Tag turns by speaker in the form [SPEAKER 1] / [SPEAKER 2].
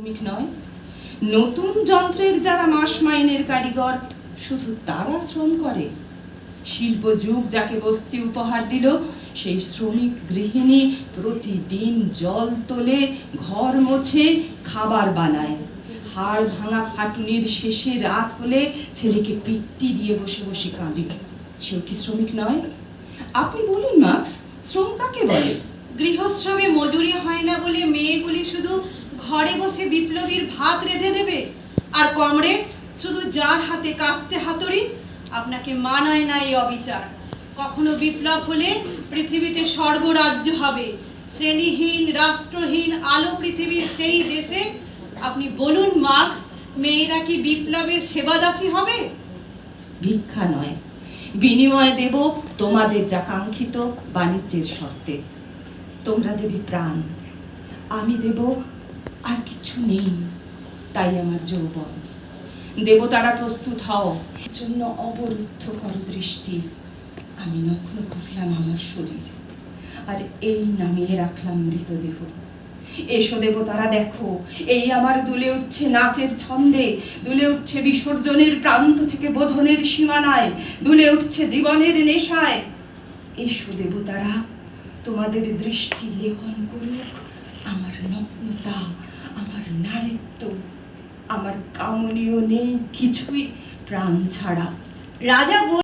[SPEAKER 1] শ্রমিক নয়, নতুন যন্ত্রের যারা মাস মাইনের কারিগর শুধু তারা শ্রম করে। শিল্প যুগ যাকে বস্তি উপহার দিল, সেই শ্রমিক গৃহিণী প্রতিদিন জল তোলে, ঘর মোছে, খাবার বানায়। হাড় ভাঙা খাটুনির শেষে রাত হলে ছেলেকে পিট্টি দিয়ে বসে বসে কাঁদে। সেও কি শ্রমিক নয়? আপনি বলুন মার্কস, শ্রম কাকে বলে?
[SPEAKER 2] গৃহশ্রমে মজুরি হয় না বলে মেয়েগুলি শুধু ঘরে বসে বিপ্লবীর ভাত রেঁধে দেবে, আর কমরেড শুধু যার হাতে কাস্তে হাতুড়ি। আপনাকে মানায় না এই অবিচার। কখনো বিপ্লব হলে পৃথিবীতে স্বর্গরাজ্য হবে, শ্রেণীহীন রাষ্ট্রহীন আলো পৃথিবীর সেই দেশে। আপনি বলুন মার্কস, মেয়েরা কি বিপ্লবের সেবাদাসী হবে?
[SPEAKER 1] ভিক্ষা নয়, বিনিময় দেব তোমাদের যা কাঙ্ক্ষিত বাণিজ্যের শর্তে। তোমরা দেবে প্রাণ, আমি দেব আর কিছু নেই, তাই আমার যৌবন। দেবতারা প্রস্তুত হও, জন্য অবরুদ্ধ কর দৃষ্টি। আমি নগ্ন করলাম আমার শরীর, আর এই নামিয়ে রাখলাম মৃতদেহ। এসো দেবতারা, দেখো, এই আমার দুলে উঠছে নাচের ছন্দে, দুলে উঠছে বিসর্জনের প্রান্ত থেকে বোধনের সীমানায়, দুলে উঠছে জীবনের নেশায়। এসো দেবতারা, তোমাদের দৃষ্টি লেপন করুক আমার নগ্নতা, আমার নারীত্ব। আমার কামনীয় নেই কিছুই প্রাণ ছাড়া।
[SPEAKER 3] রাজা